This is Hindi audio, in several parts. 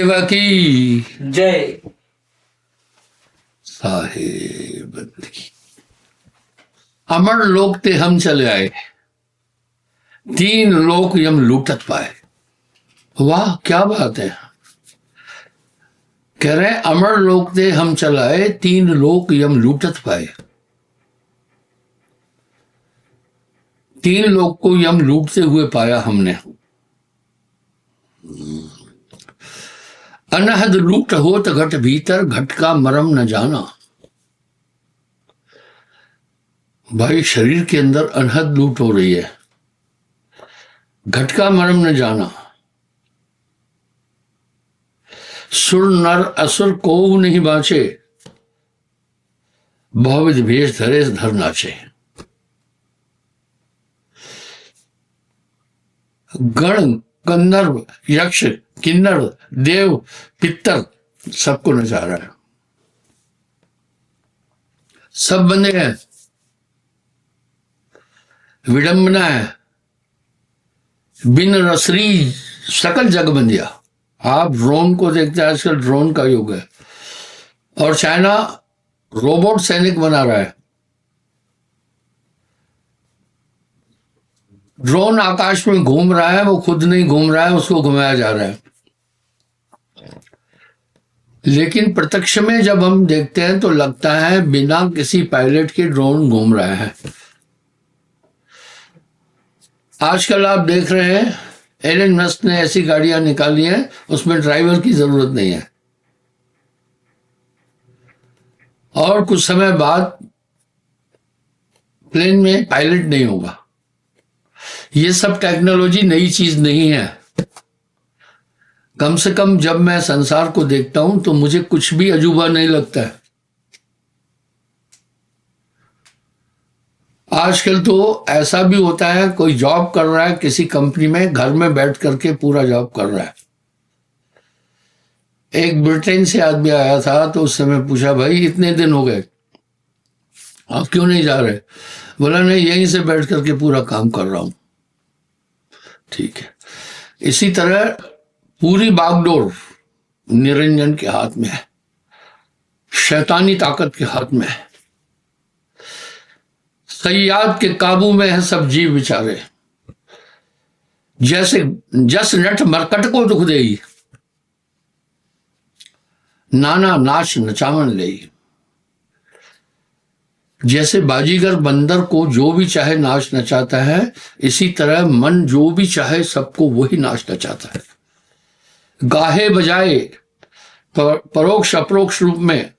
देव की जय। साहेब की। अमर लोक ते हम चले आए, तीन लोक यम लूटत पाए। वाह क्या बात है। कह रहे अमर लोक ते हम चलाए, तीन लोक यम लूटत पाए। तीन लोक को यम लूटते हुए पाया हमने। अनहद लूट होत घट भीतर, घट का मरम न जाना। भाई शरीर के अंदर अनहद लूट हो रही है, घट का मरम न जाना। सुर नर असुर को नहीं बाँचे, बहुविध भेष धरे धर नाचे। गण गंधर्व यक्ष किन्नर देव पितर सबको नचा रहा है, सब बंदे हैं। विडंबना है, बिन रसरी सकल जग बंदिया। आप ड्रोन को देखते हैं, आजकल ड्रोन का युग है और चाइना रोबोट सैनिक बना रहा है। ड्रोन आकाश में घूम रहा है, वो खुद नहीं घूम रहा है, उसको घुमाया जा रहा है। लेकिन प्रत्यक्ष में जब हम देखते हैं तो लगता है बिना किसी पायलट के ड्रोन घूम रहा है। आजकल आप देख रहे हैं एलन मस्क ने ऐसी गाड़ियां निकाली हैं उसमें ड्राइवर की जरूरत नहीं है, और कुछ समय बाद प्लेन में पायलट नहीं होगा। ये सब टेक्नोलॉजी नई चीज नहीं है। कम से कम जब मैं संसार को देखता हूं तो मुझे कुछ भी अजूबा नहीं लगता है। आजकल तो ऐसा भी होता है, कोई जॉब कर रहा है किसी कंपनी में, घर में बैठ करके पूरा जॉब कर रहा है। एक ब्रिटेन से आदमी आया था तो उस समय पूछा, भाई इतने दिन हो गए आप क्यों नहीं जा रहे? बोला नहीं, यहीं से बैठ करके पूरा काम कर रहा हूं। ठीक है, इसी तरह पूरी बागडोर निरंजन के हाथ में है, शैतानी ताकत के हाथ में है। सयाद के काबू में है सब जीव बेचारे। जैसे जस नट मरकट को दुख देई, नाना नाच नचावन ले। जैसे बाजीगर बंदर को जो भी चाहे नाच नचाता है, इसी तरह मन जो भी चाहे सबको वही नाच नचाता है। गाहे बजाए परोक्ष अपरोक्ष रूप में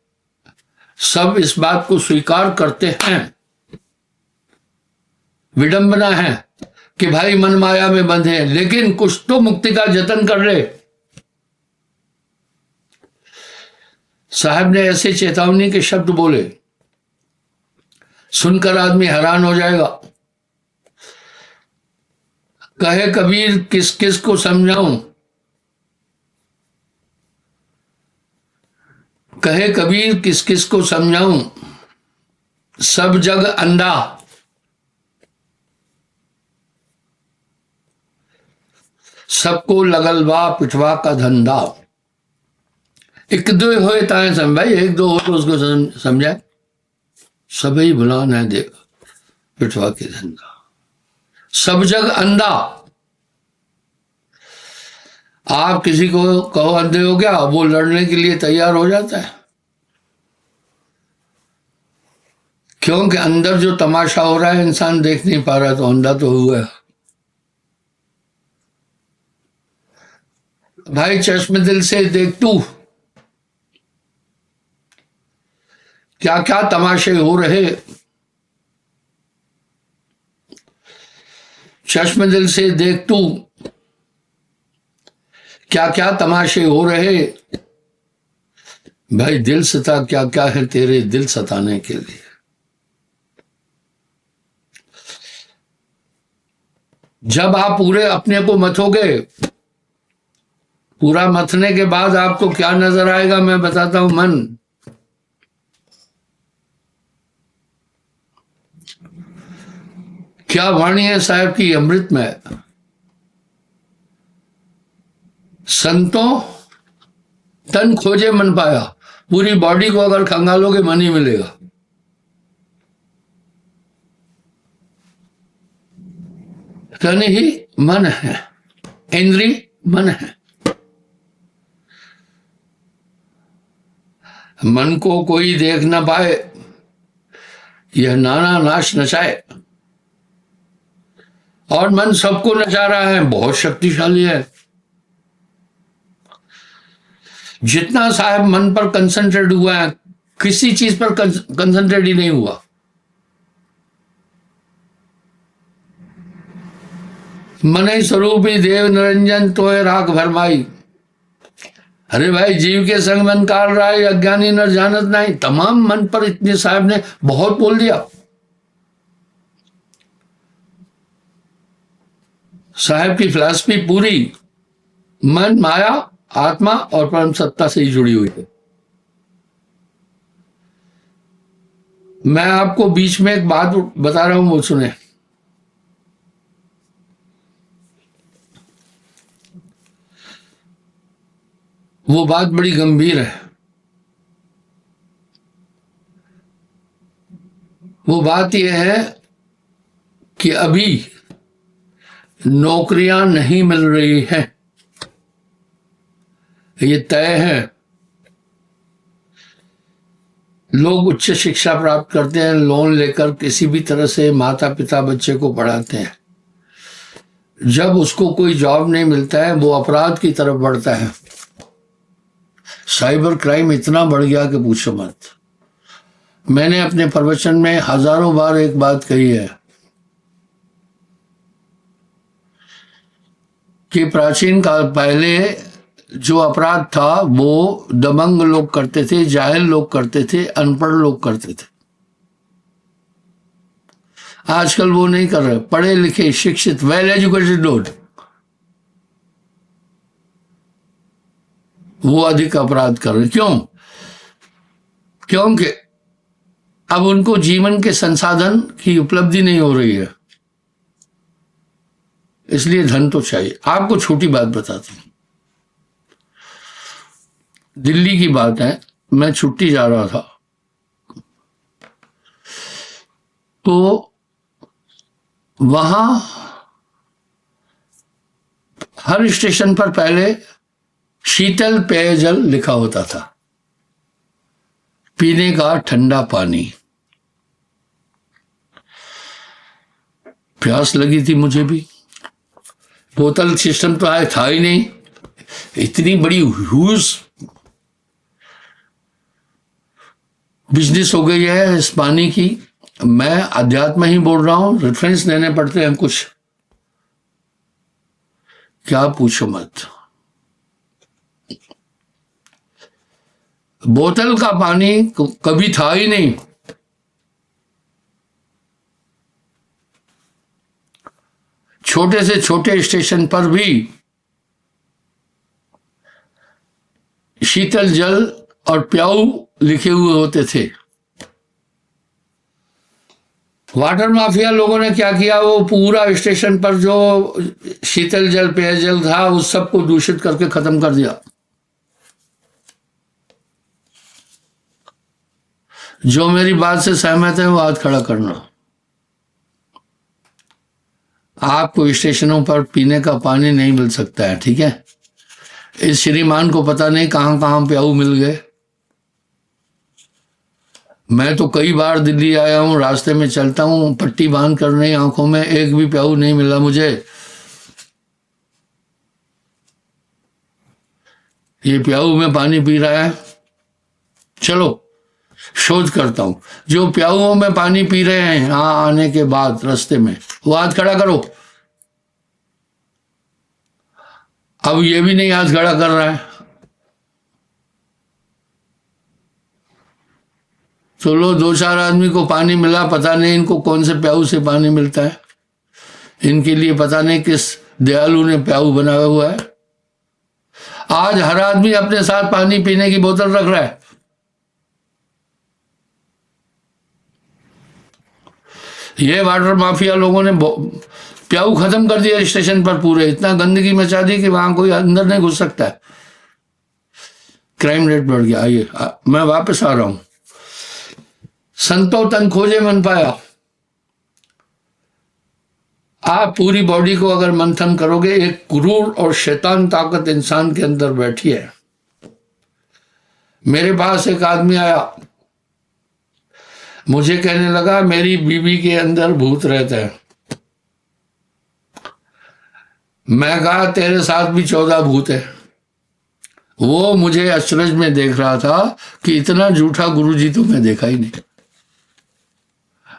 सब इस बात को स्वीकार करते हैं। विडंबना है कि भाई मन माया में बंधे हैं, लेकिन कुछ तो मुक्ति का जतन कर ले। साहब ने ऐसे चेतावनी के शब्द बोले, सुनकर आदमी हैरान हो जाएगा। कहे कबीर किस किस को समझाऊं, कहे कबीर किस किस को समझाऊं, सब जग अंधा। सबको लगलवा पिटवा का धंधा। एक दो होए ताए सम, भाई एक दो हो तो उसको समझाए, सभी भुलान है देख पिटवा के धंधा। सब जग अंधा। आप किसी को कहो अंधे हो गया, वो लड़ने के लिए तैयार हो जाता है, क्योंकि अंदर जो तमाशा हो रहा है इंसान देख नहीं पा रहा, तो अंधा तो हुआ है। भाई चश्म दिल से देख तू, क्या क्या तमाशे हो रहे। चश्म दिल से देख तू, क्या क्या तमाशे हो रहे। भाई दिल सता क्या क्या है तेरे दिल सताने के लिए। जब आप पूरे अपने को मथोगे, पूरा मथने के बाद आपको क्या नजर आएगा मैं बताता हूं। मन क्या वाणी है साहब की अमृत में। संतों तन खोजे मन पाया, पूरी बॉडी को अगर खंगालोगे मन ही मिलेगा। तन ही मन है, इंद्री मन है। मन को कोई देख ना पाए, यह नाना नाश नचाए। और मन सबको नचा रहा है, बहुत शक्तिशाली है। जितना साहब मन पर कंसंट्रेट हुआ है, किसी चीज पर कंसंट्रेट ही नहीं हुआ। मन स्वरूपी देव निरंजन तोय राख भरमाई। अरे भाई, जीव के संग मन काल रहा है, अज्ञानी नर जानत नहीं। तमाम मन पर इतने साहब ने बहुत बोल दिया। साहब की फिलॉसफी पूरी मन, माया, आत्मा और परम सत्ता से ही जुड़ी हुई है। मैं आपको बीच में एक बात बता रहा हूं, वो सुने। वो बात बड़ी गंभीर है। वो बात यह है कि अभी नौकरियां नहीं मिल रही हैं, ये तय है। लोग उच्च शिक्षा प्राप्त करते हैं, लोन लेकर किसी भी तरह से माता पिता बच्चे को पढ़ाते हैं। जब उसको कोई जॉब नहीं मिलता है, वो अपराध की तरफ बढ़ता है। साइबर क्राइम इतना बढ़ गया कि पूछो मत। मैंने अपने प्रवचन में हजारों बार एक बात कही है कि प्राचीन काल पहले जो अपराध था वो दबंग लोग करते थे, जाहिल लोग करते थे, अनपढ़ लोग करते थे। आजकल वो नहीं कर रहे। पढ़े लिखे, शिक्षित, वेल एजुकेटेड लोग वो अधिक अपराध कर रहे। क्यों? क्योंकि अब उनको जीवन के संसाधन की उपलब्धि नहीं हो रही है, इसलिए धन तो चाहिए। आपको छोटी बात बताता हूं, दिल्ली की बात है। मैं छुट्टी जा रहा था, तो वहां हर स्टेशन पर पहले शीतल पेयजल लिखा होता था, पीने का ठंडा पानी। प्यास लगी थी मुझे भी। बोतल सिस्टम तो आया था ही नहीं। इतनी बड़ी ह्यूज बिजनेस हो गई है इस पानी की। मैं अध्यात्म ही बोल रहा हूं, रेफरेंस देने पड़ते हैं कुछ, क्या पूछो मत। बोतल का पानी कभी था ही नहीं। छोटे से छोटे स्टेशन पर भी शीतल जल और प्याऊ लिखे हुए होते थे। वाटर माफिया लोगों ने क्या किया, वो पूरा स्टेशन पर जो शीतल जल पेयजल था उस सबको दूषित करके खत्म कर दिया। जो मेरी बात से सहमत है वो हाथ खड़ा करना। आपको स्टेशनों पर पीने का पानी नहीं मिल सकता है, ठीक है। इस श्रीमान को पता नहीं कहां कहां प्याऊ मिल गए। मैं तो कई बार दिल्ली आया हूं, रास्ते में चलता हूं, पट्टी बांध कर नहीं, आंखों में एक भी प्याऊ नहीं मिला मुझे। ये प्याऊ में पानी पी रहा है। चलो शोध करता हूं, जो प्याऊओं में पानी पी रहे हैं यहां आने के बाद रास्ते में, वो हाथ खड़ा करो। अब ये भी नहीं हाथ खड़ा कर रहा है। चलो दो चार आदमी को पानी मिला, पता नहीं इनको कौन से प्याऊ से पानी मिलता है। इनके लिए पता नहीं किस दयालु ने प्याऊ बनाया हुआ है। आज हर आदमी अपने साथ पानी पीने की बोतल रख रहा है। ये वाटर माफिया लोगों ने प्याऊ खत्म कर दिया स्टेशन पर पूरे। इतना गंदगी मचा दी कि वहां कोई अंदर नहीं घुस सकता है। क्राइम रेट बढ़ गया। आइए मैं वापस आ रहा हूं। संतो तन खोजे मन पाया। आप पूरी बॉडी को अगर मंथन करोगे, एक क्रूर और शैतान ताकत इंसान के अंदर बैठी है। मेरे पास एक आदमी आया, मुझे कहने लगा मेरी बीवी के अंदर भूत रहता है। मैं कहा तेरे साथ भी 14 भूत है। वो मुझे अचरज में देख रहा था कि इतना झूठा गुरुजी तो मैं देखा ही नहीं।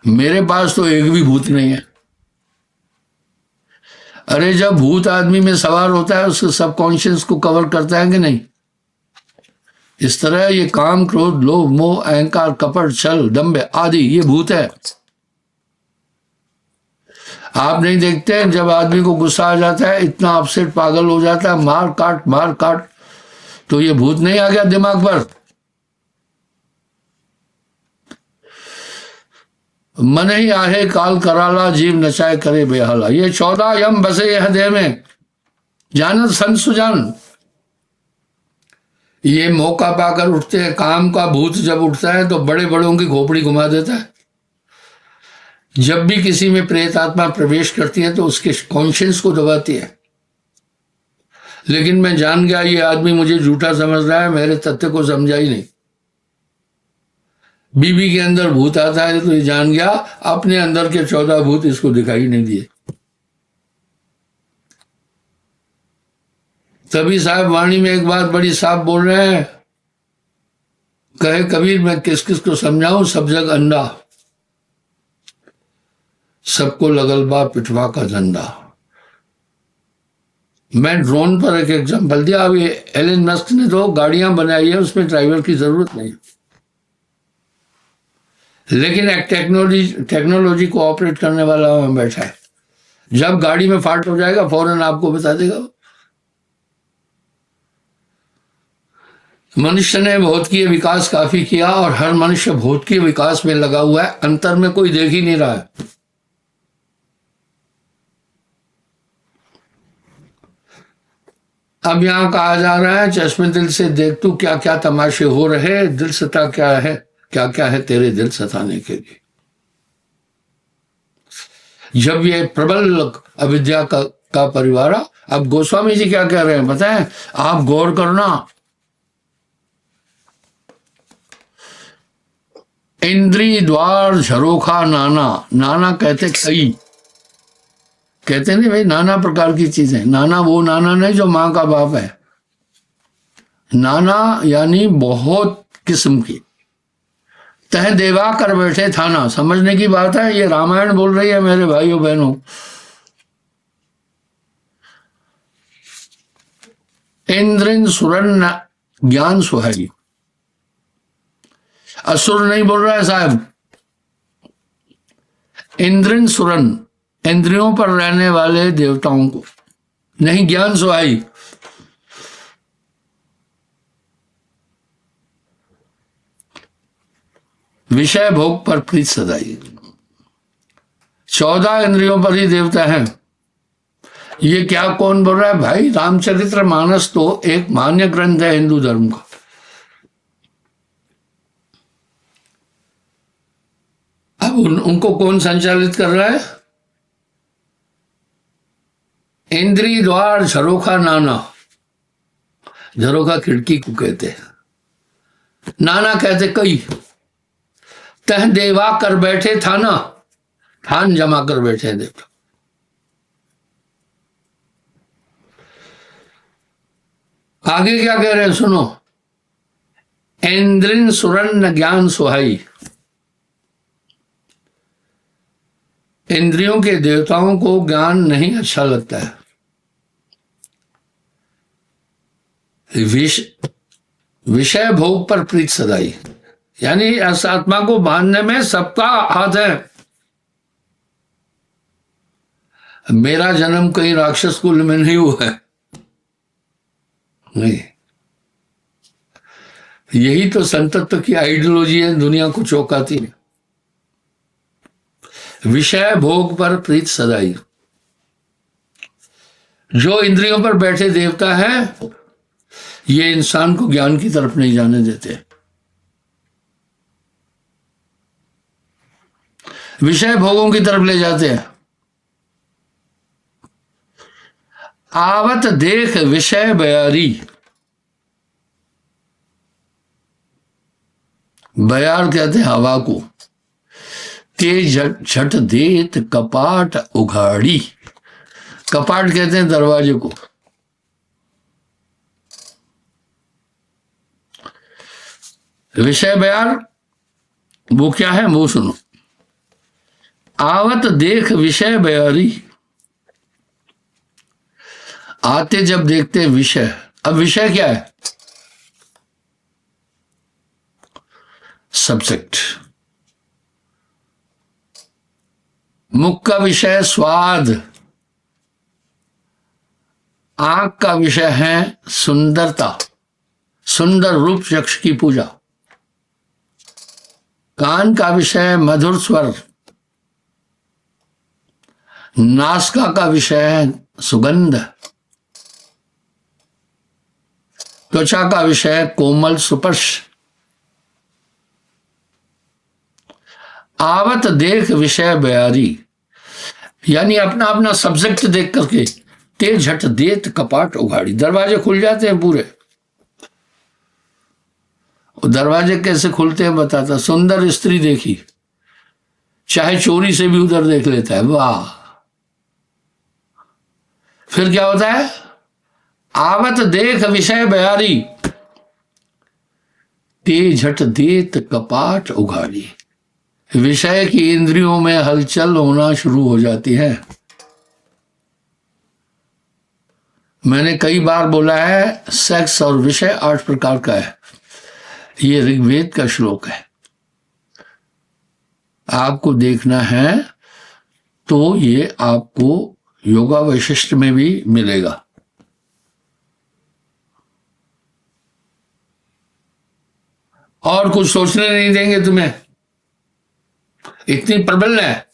मेरे पास तो एक भी भूत नहीं है। अरे जब भूत आदमी में सवार होता है, उसके सबकॉन्शियस को कवर करता है कि नहीं? इस तरह ये काम, क्रोध, लोभ, मोह, अहंकार, कपट, छल, दंभ आदि ये भूत है। आप नहीं देखते जब आदमी को गुस्सा आ जाता है, इतना अपसेट, पागल हो जाता है, मार काट, तो ये भूत नहीं आ गया दिमाग पर? मन ही आहे काल कराला, जीव नचाए करे बेहाला। ये 14 यम बसे यह देह में, जानत संत सुजान। ये मौका पाकर उठते हैं। काम का भूत जब उठता है तो बड़े बड़ों की खोपड़ी घुमा देता है। जब भी किसी में प्रेत आत्मा प्रवेश करती है तो उसके कॉन्शियस को दबाती है। लेकिन मैं जान गया ये आदमी मुझे झूठा समझ रहा है, मेरे तथ्य को समझा ही नहीं। बीबी के अंदर भूत आता है तो ये जान गया अपने अंदर के 14 भूत इसको दिखाई नहीं दिए। तभी साहब वाणी में एक बात बड़ी साफ बोल रहे हैं, कहे कबीर मैं किस किस को समझाऊं, सब जग अंडा, सबको लगल बा पिटवा का धंधा। मैं ड्रोन पर एक एग्जाम्पल दिया। अब ये एलन मस्क ने तो गाड़ियां बनाई है, उसमें ड्राइवर की जरूरत नहीं, लेकिन एक टेक्नोलॉजी को ऑपरेट करने वाला वहां बैठा है। जब गाड़ी में फाल्ट हो जाएगा फौरन आपको बता देगा। मनुष्य ने भौतिकीय विकास काफी किया और हर मनुष्य भौतिकीय विकास में लगा हुआ है, अंतर में कोई देख ही नहीं रहा है। अब यहां कहा जा रहा है चश्मे दिल से देख तू क्या क्या तमाशे हो रहे, दिल सता क्या क्या है तेरे दिल सताने के लिए। जब ये प्रबल अविद्या का परिवार। अब गोस्वामी जी क्या कह रहे हैं बताएं, आप गौर करना। इंद्री द्वार झरोखा नाना, नाना कहते कई, कहते नहीं भाई नाना प्रकार की चीजें। नाना वो नाना नहीं जो मां का बाप है, नाना यानी बहुत किस्म की। तह देवा कर बैठे थाना, समझने की बात है, ये रामायण बोल रही है मेरे भाइयों बहनों। इंद्रिन सुरन ज्ञान सुहाई, असुर नहीं बोल रहा है साहब। इंद्रिन सुरन, इंद्रियों पर रहने वाले देवताओं को, नहीं ज्ञान सुहाई। विषय भोग पर प्रीत सदाई। 14 इंद्रियों पर ही देवता है। ये क्या कौन बोल रहा है भाई? रामचरित्र मानस तो एक मान्य ग्रंथ है हिंदू धर्म का। अब उनको कौन संचालित कर रहा है? इंद्री द्वार झरोखा नाना, झरोखा खिड़की को कहते हैं, नाना कहते कई। तह देवा कर बैठे थाना, थान जमा कर बैठे देवता। आगे क्या कह रहे हैं सुनो। इंद्रिन सुरन ज्ञान सुहाई, इंद्रियों के देवताओं को ज्ञान नहीं अच्छा लगता है। विषय भोग पर प्रीत सदाई, यानी इस आत्मा को बांधने में सबका हाथ है। मेरा जन्म कहीं राक्षस कुल में नहीं हुआ है, नहीं। यही तो संतत्व की आइडियोलॉजी है, दुनिया को चौंकाती है। विषय भोग पर प्रीत सदाई, जो इंद्रियों पर बैठे देवता है ये इंसान को ज्ञान की तरफ नहीं जाने देते। विषय भोगों की तरफ ले जाते हैं। आवत देख विषय बयारी, बयार कहते हैं हवा को। तेज झट देत कपाट उघाड़ी, कपाट कहते हैं दरवाजे को। विषय बयार वो क्या है वो सुनो। आवत देख विषय बयारी, आते जब देखते विषय। अब विषय क्या है? सब्जेक्ट। मुख का विषय स्वाद, आंख का विषय है सुंदरता, सुंदर रूप यक्ष की पूजा। कान का विषय मधुर स्वर, नासिका का विषय है सुगंध, त्वचा का विषय कोमल स्पर्श। आवत देख विषय बयारी, यानी अपना अपना सब्जेक्ट देख करके ते झट देत कपाट उघाड़ी, दरवाजे खुल जाते हैं पूरे। दरवाजे कैसे खुलते हैं बताता। सुंदर स्त्री देखी, चाहे चोरी से भी उधर देख लेता है, वाह। फिर क्या होता है? आवत देख विषय बयारी, ते झट देत कपाट उघाड़ी। विषय की इंद्रियों में हलचल होना शुरू हो जाती है। मैंने कई बार बोला है, सेक्स और विषय 8 प्रकार का है। ये ऋग्वेद का श्लोक है। आपको देखना है तो ये आपको योगा वैशिष्ट में भी मिलेगा। और कुछ सोचने नहीं देंगे तुम्हें, इतनी प्रबल है।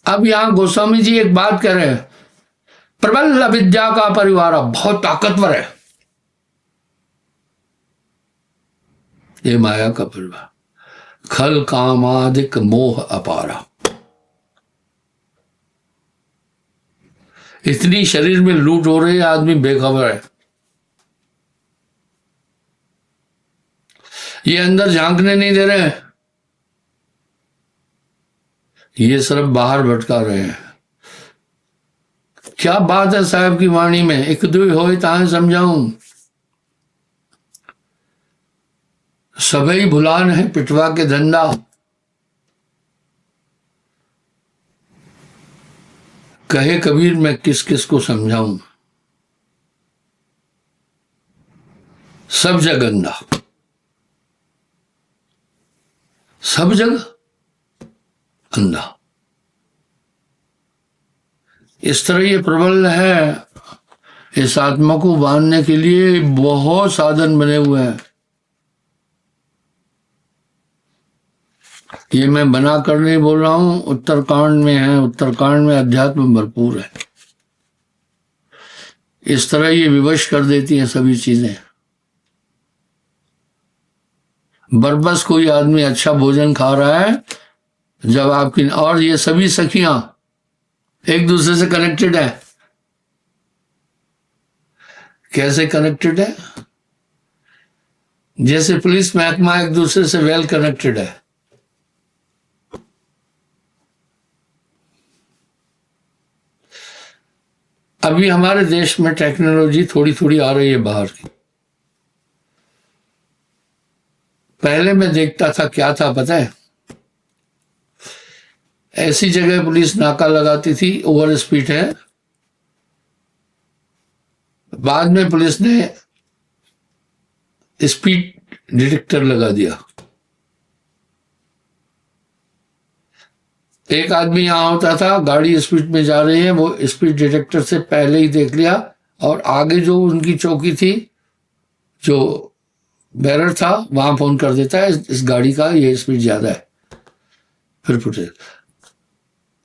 अब यहां गोस्वामी जी एक बात कह रहे हैं, प्रबल विद्या का परिवार बहुत ताकतवर है। ये माया का परिवार, खल कामादिक मोह अपारा। इतनी शरीर में लूट हो रही है, आदमी बेखबर है। ये अंदर झांकने नहीं दे रहे हैं, ये सिर्फ बाहर भटका रहे हैं। क्या बात है साहब की वाणी में, एक दुई होए ताहे समझाऊं, सबई भुलान है पिटवा के धंधा। कहे कबीर मैं किस किस को समझाऊं, सब जगह अंधा, सब जगह अंधा। इस तरह ये प्रबल है। इस आत्मा को बांधने के लिए बहुत साधन बने हुए हैं। ये मैं बना कर नहीं बोल रहा हूं, उत्तरकांड में है। उत्तरकांड में अध्यात्म भरपूर है। इस तरह ये विवश कर देती हैं सभी चीजें। बरबस कोई आदमी अच्छा भोजन खा रहा है जब आपकी, और ये सभी सखियां एक दूसरे से कनेक्टेड है। कैसे कनेक्टेड है? जैसे पुलिस महकमा एक दूसरे से वेल कनेक्टेड है। अभी हमारे देश में टेक्नोलॉजी थोड़ी थोड़ी आ रही है बाहर की। पहले मैं देखता था, क्या था पता है? ऐसी जगह पुलिस नाका लगाती थी, ओवर स्पीड है। बाद में पुलिस ने स्पीड डिटेक्टर लगा दिया। एक आदमी यहां होता था, गाड़ी स्पीड में जा रही है, वो स्पीड डिटेक्टर से पहले ही देख लिया, और आगे जो उनकी चौकी थी, जो बैरर था, वहां फोन कर देता है इस गाड़ी का ये स्पीड ज्यादा है, फिर फुटे।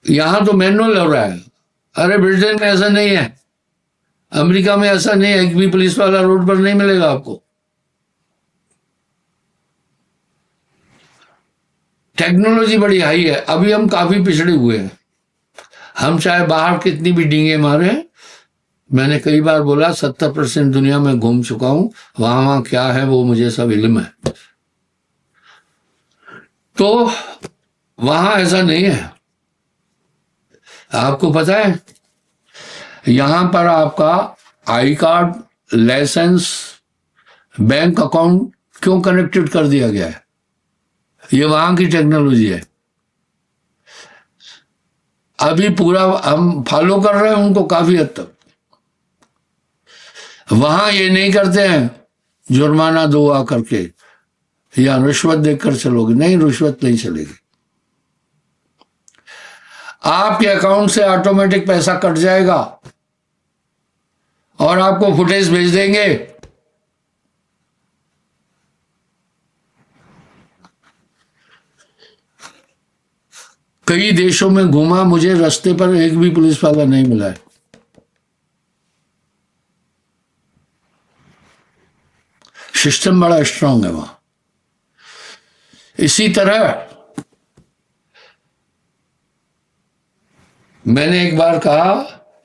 यहां तो मैनुअल हो रहा है। अरे ब्रिटेन में ऐसा नहीं है, अमेरिका में ऐसा नहीं है, एक भी पुलिस वाला रोड पर नहीं मिलेगा आपको। टेक्नोलॉजी बड़ी हाई है, अभी हम काफी पिछड़े हुए हैं। हम चाहे बाहर कितनी भी डींगे मारे, मैंने कई बार बोला 70% दुनिया में घूम चुका हूं, वहां क्या है वो मुझे सब इल्म है। तो वहां ऐसा नहीं है। आपको पता है यहां पर आपका I card, license, bank account क्यों कनेक्टेड कर दिया गया है? ये वहां की टेक्नोलॉजी है। अभी पूरा हम फॉलो कर रहे हैं उनको काफी हद तक। वहां ये नहीं करते हैं जुर्माना दो आ करके या रिश्वत देकर चलोगे, नहीं, रिश्वत नहीं चलेगी। आपके अकाउंट से ऑटोमेटिक पैसा कट जाएगा और आपको फुटेज भेज देंगे। कई देशों में घूमा, मुझे रास्ते पर एक भी पुलिस वाला नहीं मिला है। सिस्टम बड़ा स्ट्रांग है वहां। इसी तरह मैंने एक बार कहा,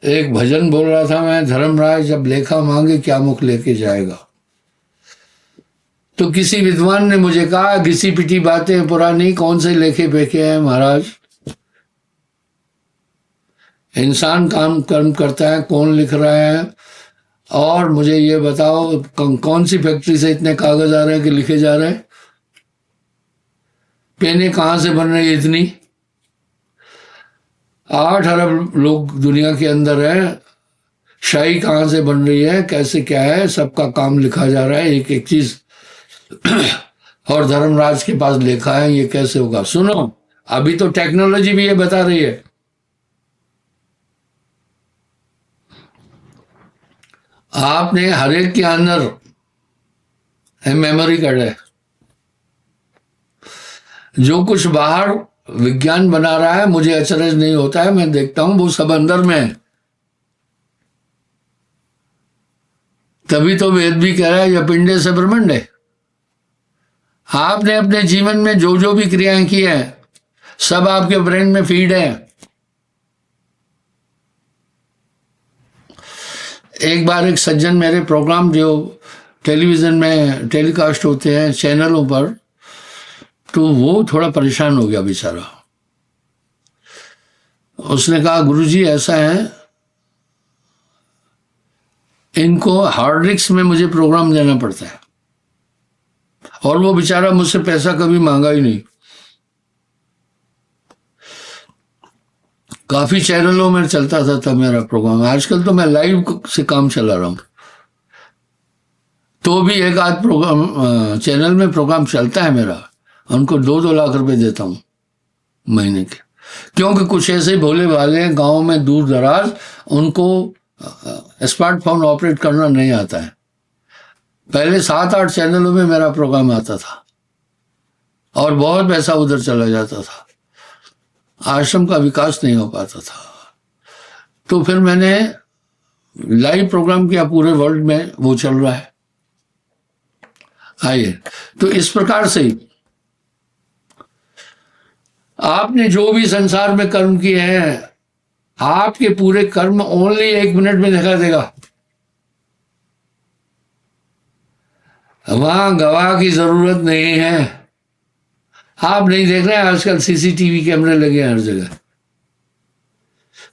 एक भजन बोल रहा था मैं, धर्मराज जब लेखा मांगे क्या मुख लेके जाएगा। तो किसी विद्वान ने मुझे कहा, घिसी पिटी बातें पुरानी कौन से लेखे फेंके हैं महाराज। इंसान काम कर्म करता है, कौन लिख रहा है? और मुझे ये बताओ कौन सी फैक्ट्री से इतने कागज आ रहे हैं कि लिखे जा रहे हैं? पेने कहां से बन रही है इतनी? 8 अरब लोग दुनिया के अंदर है, शाही कहां से बन रही है, कैसे क्या है, सबका काम लिखा जा रहा है, एक एक चीज। और धर्मराज के पास लिखा है, ये कैसे होगा? सुनो, अभी तो टेक्नोलॉजी भी ये बता रही है। आपने हर एक के अंदर मेमोरी कार्ड है। जो कुछ बाहर विज्ञान बना रहा है मुझे अचरज नहीं होता है, मैं देखता हूं वो सब अंदर में है। तभी तो वेद भी कह रहा है, यह पिंडे से ब्रह्मांड है। आपने अपने जीवन में जो जो भी क्रियाएं की हैं सब आपके ब्रेन में फीड है। एक बार एक सज्जन मेरे प्रोग्राम जो टेलीविजन में टेलीकास्ट होते हैं चैनलों पर, तो वो थोड़ा परेशान हो गया बेचारा। उसने कहा, गुरुजी ऐसा है, इनको हार्ड डिस्क में मुझे प्रोग्राम देना पड़ता है। और वो बेचारा मुझसे पैसा कभी मांगा ही नहीं। काफी चैनलों में चलता था मेरा प्रोग्राम। आजकल तो मैं लाइव से काम चला रहा हूं, तो भी एक आध प्रोग्राम चैनल में प्रोग्राम चलता है मेरा। उनको 2-2 लाख रुपए देता हूं महीने के, क्योंकि कुछ ऐसे भोले भाले हैं गाँव में दूर दराज, उनको स्मार्टफोन ऑपरेट करना नहीं आता है। पहले 7-8 चैनलों में मेरा प्रोग्राम आता था और बहुत पैसा उधर चला जाता था। आश्रम का विकास नहीं हो पाता था। तो फिर मैंने लाइव प्रोग्राम किया, पूरे वर्ल्ड में वो चल रहा है। आइए, तो इस प्रकार से आपने जो भी संसार में कर्म किए हैं, आपके पूरे कर्म ओनली 1 मिनट में दिखा देगा। वहां गवाह की जरूरत नहीं है। आप नहीं देख रहे हैं आजकल सीसीटीवी कैमरे लगे हैं हर जगह,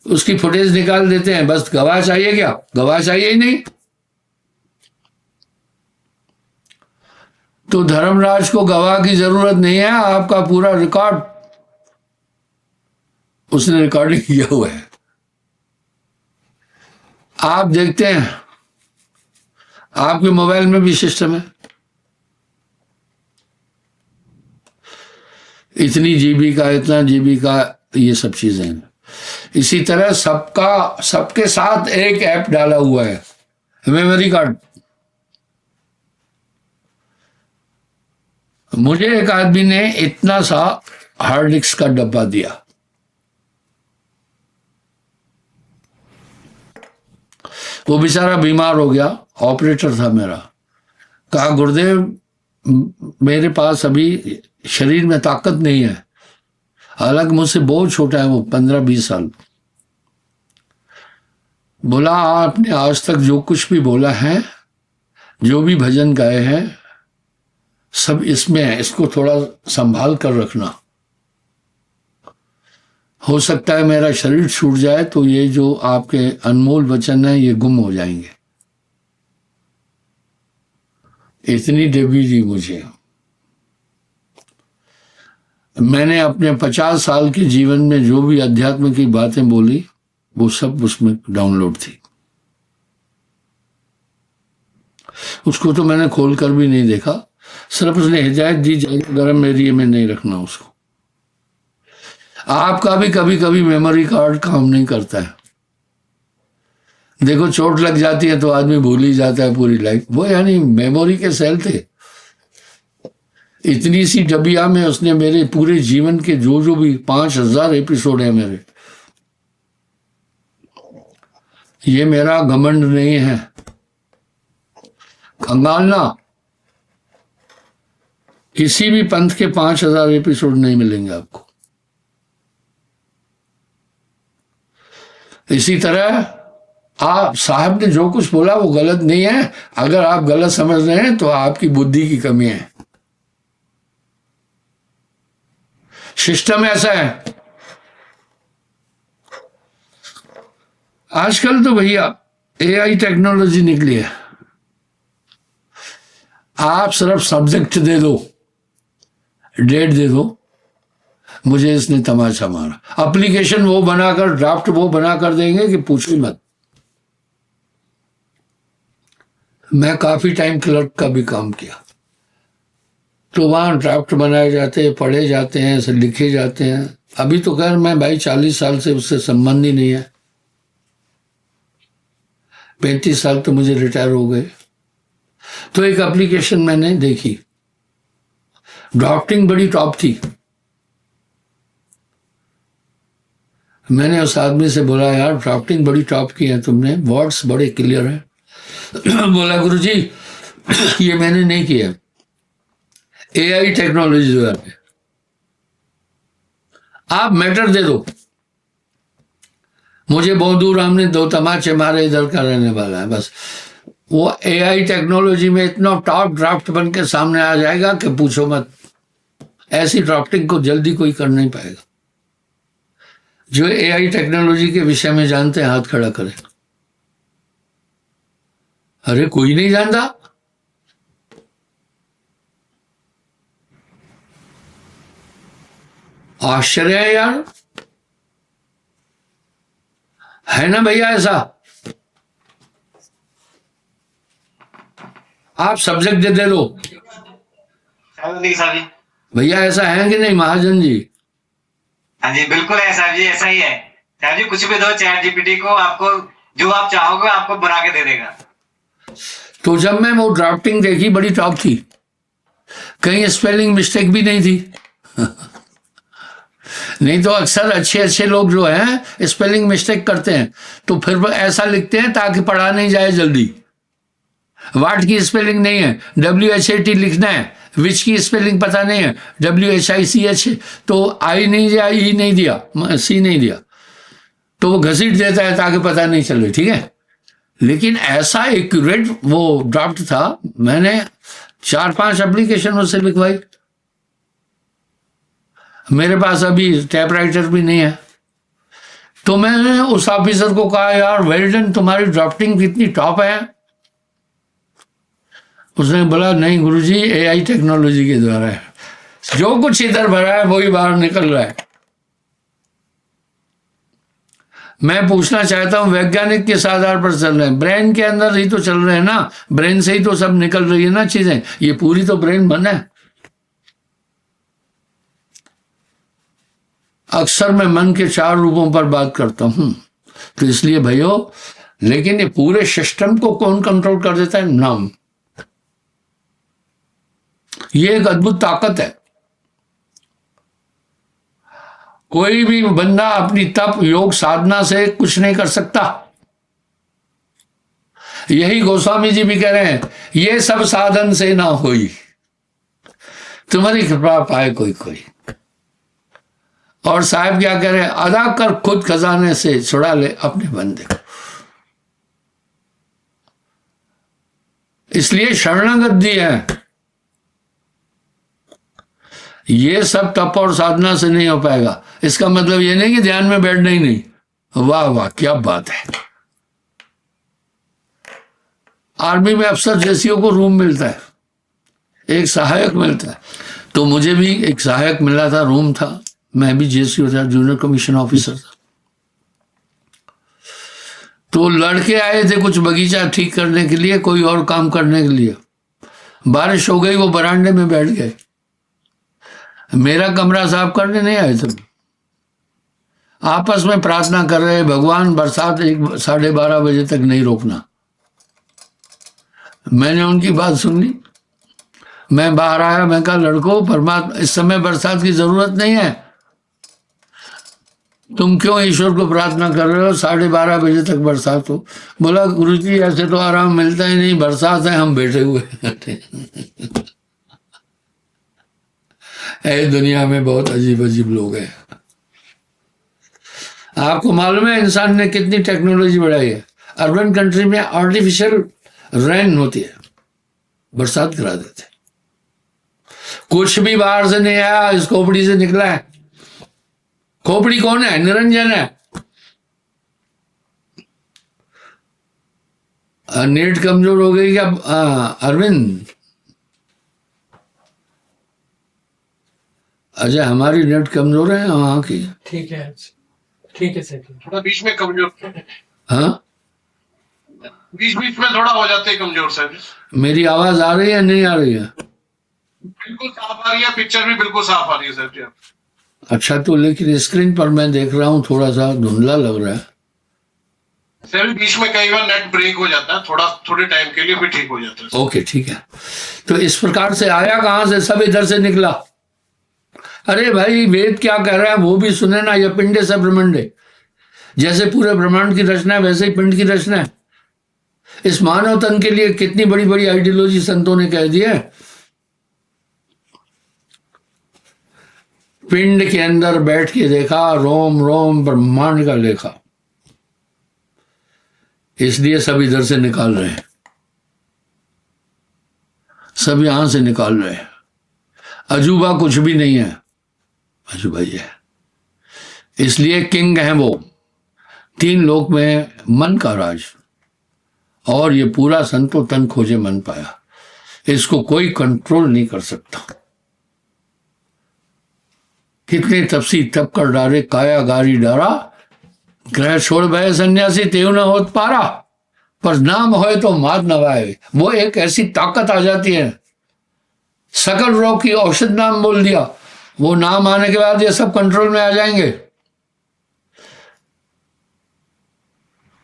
उसकी फुटेज निकाल देते हैं, बस गवाह चाहिए। क्या गवाह चाहिए ही नहीं। तो धर्मराज को गवाह की जरूरत नहीं है, आपका पूरा रिकॉर्ड उसने रिकॉर्डिंग किया हुआ है। आप देखते हैं, आपके मोबाइल में भी सिस्टम है, इतनी जीबी का, इतना जीबी का, ये सब चीजें हैं। इसी तरह सबके साथ एक ऐप डाला हुआ है, मेमोरी कार्ड। मुझे एक आदमी ने इतना सा हार्ड डिस्क का डब्बा दिया। वो बेचारा बीमार हो गया, ऑपरेटर था मेरा। कहा गुरुदेव मेरे पास अभी शरीर में ताकत नहीं है, हालांकि मुझसे बहुत छोटा है वो, 15-20 साल। बोला आपने आज तक जो कुछ भी बोला है, जो भी भजन गाए हैं, सब इसमें है, इसको थोड़ा संभाल कर रखना। हो सकता है मेरा शरीर छूट जाए तो ये जो आपके अनमोल वचन है ये गुम हो जाएंगे। इतनी डेबी दी मुझे। मैंने अपने 50 साल के जीवन में जो भी अध्यात्म की बातें बोली वो सब उसमें डाउनलोड थी। उसको तो मैंने खोल कर भी नहीं देखा, सिर्फ उसने हिदायत दी ज़्यादा गर्म एरिया में नहीं रखना उसको। आपका भी कभी कभी मेमोरी कार्ड काम नहीं करता है। देखो चोट लग जाती है तो आदमी भूल ही जाता है पूरी लाइफ। वो यानी मेमोरी के सेल थे। इतनी सी डबिया में उसने मेरे पूरे जीवन के जो भी 5000 एपिसोड है मेरे। ये मेरा घमंड नहीं है, खंगालना। किसी भी पंथ के 5000 एपिसोड नहीं मिलेंगे आपको। इसी तरह आप साहब ने जो कुछ बोला वो गलत नहीं है। अगर आप गलत समझ रहे हैं तो आपकी बुद्धि की कमी है। सिस्टम ऐसा है। आजकल तो भैया एआई टेक्नोलॉजी निकली है। आप सिर्फ सब्जेक्ट दे दो, डेट दे दो, मुझे इसने तमाचा मारा। एप्लीकेशन वो बनाकर, ड्राफ्ट वो बनाकर देंगे कि पूछो ही मत। मैं काफी टाइम क्लर्क का भी काम किया, तो वहां ड्राफ्ट बनाए जाते हैं, पढ़े जाते हैं, लिखे जाते हैं। अभी तो खैर मैं भाई 40 साल से उससे संबंध ही नहीं है। 35 साल तो मुझे रिटायर हो गए। तो एक एप्लीकेशन मैंने देखी, ड्राफ्टिंग बड़ी टॉप थी। मैंने उस आदमी से बोला यार ड्राफ्टिंग बड़ी टॉप की है तुमने, वर्ड्स बड़े क्लियर हैं। बोला गुरुजी ये मैंने नहीं किया, एआई टेक्नोलॉजी जो है। आप मैटर दे दो, मुझे बहुत दूर हमने 2 तमाचे मारे, इधर का रहने वाला है बस। वो एआई टेक्नोलॉजी में इतना टॉप ड्राफ्ट बन के सामने आ जाएगा कि पूछो मत। ऐसी ड्राफ्टिंग को जल्दी कोई कर नहीं पाएगा। जो एआई टेक्नोलॉजी के विषय में जानते हैं हाथ खड़ा करें। अरे कोई नहीं जानता। आश्चर्य है यार, है ना भैया ऐसा। आप सब्जेक्ट दे दो भैया, ऐसा है कि नहीं महाजन जी? हाँ जी बिल्कुल है साहब जी, ऐसा ही है साहब जी। कुछ भी दो चैट जीपीटी को, आपको जो आप चाहोगे आपको बना के दे देगा। तो जब मैं वो ड्राफ्टिंग देखी बड़ी टॉप थी, कहीं स्पेलिंग मिस्टेक भी नहीं थी। नहीं तो अक्सर अच्छे अच्छे लोग जो हैं स्पेलिंग मिस्टेक करते हैं, तो फिर वो ऐसा लिखते हैं ताकि पढ़ा नहीं जाए जल्दी। वाट की स्पेलिंग नहीं है, WHAT लिखना है। विच की स्पेलिंग पता नहीं है, WHICH, तो आई नहीं दिया, ई नहीं दिया, सी नहीं दिया, तो वो घसीट देता है ताकि पता नहीं चले। ठीक है, लेकिन ऐसा एक्यूरेट वो ड्राफ्ट था। मैंने 4-5 एप्लीकेशन उससे लिखवाई। मेरे पास अभी टाइपराइटर भी नहीं है। तो मैंने उस ऑफिसर को कहा यार वेल डन, तुम्हारी ड्राफ्टिंग कितनी टॉप है। उसने बोला नहीं गुरुजी, एआई टेक्नोलॉजी के द्वारा है, जो कुछ इधर भरा है वही बाहर निकल रहा है। मैं पूछना चाहता हूं वैज्ञानिक किस आधार पर चल रहे हैं? ब्रेन के अंदर ही तो चल रहे हैं ना, ब्रेन से ही तो सब निकल रही है ना चीजें। ये पूरी तो ब्रेन बना है। अक्सर मैं मन के 4 रूपों पर बात करता हूं, तो इसलिए भाइयों, लेकिन ये पूरे सिस्टम को कौन कंट्रोल कर देता है? नाम। ये एक अद्भुत ताकत है। कोई भी बंदा अपनी तप योग साधना से कुछ नहीं कर सकता। यही गोस्वामी जी भी कह रहे हैं, ये सब साधन से ना होई, तुम्हारी कृपा पाए कोई कोई। और साहब क्या कह रहे हैं, अदा कर खुद खजाने से, छुड़ा ले अपने बंदे को। इसलिए शरणागत दी है। ये सब तप और साधना से नहीं हो पाएगा। इसका मतलब ये नहीं कि ध्यान में बैठना ही नहीं। वाह वाह, क्या बात है। आर्मी में अफसर जैसियों को रूम मिलता है, एक सहायक मिलता है। तो मुझे भी एक सहायक मिला था, रूम था, मैं भी जेसीओ था, जूनियर कमीशन ऑफिसर था। तो लड़के आए थे कुछ बगीचा ठीक करने के लिए, कोई और काम करने के लिए। बारिश हो गई, वो बरामदे में बैठ गए। मेरा कमरा साफ करने नहीं आए थे, आपस में प्रार्थना कर रहे, भगवान बरसात 12:30 बजे तक नहीं रोकना। मैंने उनकी बात सुन ली। मैं बाहर आया, मैं कहा लड़कों, परमात्मा इस समय बरसात की जरूरत नहीं है, तुम क्यों ईश्वर को प्रार्थना कर रहे हो 12:30 बजे तक बरसात हो। बोला गुरुजी ऐसे तो आराम मिलता ही नहीं, बरसात है, हम बैठे हुए हैं। दुनिया में बहुत अजीब अजीब लोग हैं। आपको मालूम है इंसान ने कितनी टेक्नोलॉजी बढ़ाई है। अर्बन कंट्री में आर्टिफिशियल रेन होती है, बरसात करा देते। कुछ भी बाहर से नहीं आया, इस खोपड़ी से निकला है। खोपड़ी कौन है? निरंजन है। नेट कमजोर हो गई क्या अरविंद? अजय हमारी नेट कमजोर है वहां की? ठीक है, ठीक है सर। थोड़ा बीच में कमजोर, हाँ बीच बीच में थोड़ा हो जाते हैं कमजोर सर। मेरी आवाज आ रही है नहीं आ रही है? बिल्कुल साफ आ रही है, पिक्चर भी बिल्कुल साफ आ रही है सर जी। अच्छा, तो लेकिन स्क्रीन पर मैं देख रहा हूँ थोड़ा सा धुंधला लग रहा है सर। बीच में कई बार नेट ब्रेक हो जाता है, थोड़े टाइम के लिए, फिर ठीक हो जाता है। ओके ठीक है। तो इस प्रकार से आया कहां से? सब इधर से निकला। अरे भाई वेद क्या कह रहा है वो भी सुने ना। यह पिंडे से ब्रह्मांडे, जैसे पूरे ब्रह्मांड की रचना है वैसे ही पिंड की रचना है। इस मानव तन के लिए कितनी बड़ी बड़ी आइडियोलॉजी संतों ने कह दी है। पिंड के अंदर बैठ के देखा, रोम रोम ब्रह्मांड का लेखा। इसलिए सब इधर से निकाल रहे हैं, सब यहां से निकाल रहे हैं। अजूबा कुछ भी नहीं है, अजूबा ही है। इसलिए किंग है वो। 3 लोक में मन का राज, और ये पूरा संतो तन खोजे मन पाया। इसको कोई कंट्रोल नहीं कर सकता। कितने तपसी तप कर डारे, काया गारी डारा, ग्रह छोड़ भय सन्यासी तेव न होत पारा, पर नाम होए तो मात नवाए। वो एक ऐसी ताकत आ जाती है, सकल रोग की औषध नाम बोल दिया, वो नाम आने के बाद ये सब कंट्रोल में आ जाएंगे।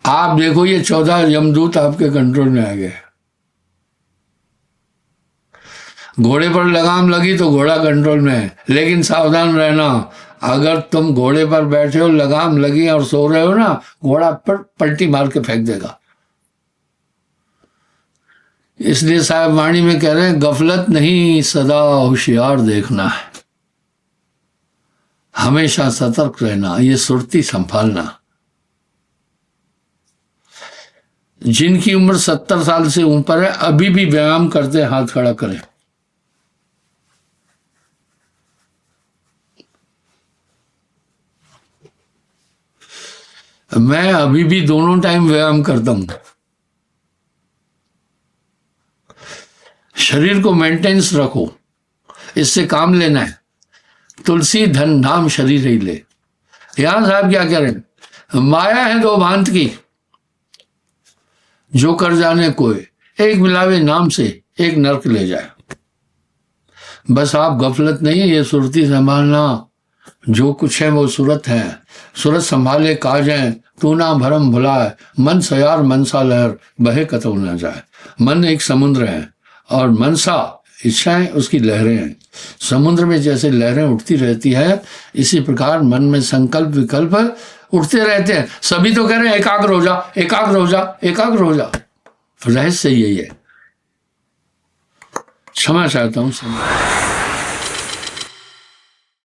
आप देखो ये 14 यमदूत आपके कंट्रोल में आ गए। घोड़े पर लगाम लगी तो घोड़ा कंट्रोल में है, लेकिन सावधान रहना, अगर तुम घोड़े पर बैठे हो, लगाम लगी और सो रहे हो ना, घोड़ा पर पलटी मार के फेंक देगा। इसलिए साहब वाणी में कह रहे हैं, गफलत नहीं सदा होशियार देखना है, हमेशा सतर्क रहना, ये सुरती संभालना। जिनकी उम्र 70 साल से ऊपर है, अभी भी व्यायाम करते हाथ खड़ा करें। मैं अभी भी दोनों टाइम व्यायाम करता हूं। शरीर को मेंटेनेंस रखो, इससे काम लेना है। तुलसी धन नाम शरीर ही ले। यहां साहब क्या कह रहे हैं, माया है 2 भांत की, जो कर जाने कोई, एक मिलावे नाम से एक नरक ले जाए। बस आप गफलत नहीं, ये सुरती संभालना। जो कुछ है वो सूरत है, सूरत संभाले काज है, तू ना भरम भुलाए, मन सयार मनसा लहर, बहे कतौ न जाए। मन एक समुद्र है और मनसा इच्छाएं उसकी लहरें हैं। समुद्र में जैसे लहरें उठती रहती है, इसी प्रकार मन में संकल्प विकल्प उठते रहते हैं। सभी तो कह रहे हैं एकाग्र हो जा, एकाग्र हो जा, एकाग्र हो जा। रहस्य यही है। क्षमा चाहता हूँ, क्षमा।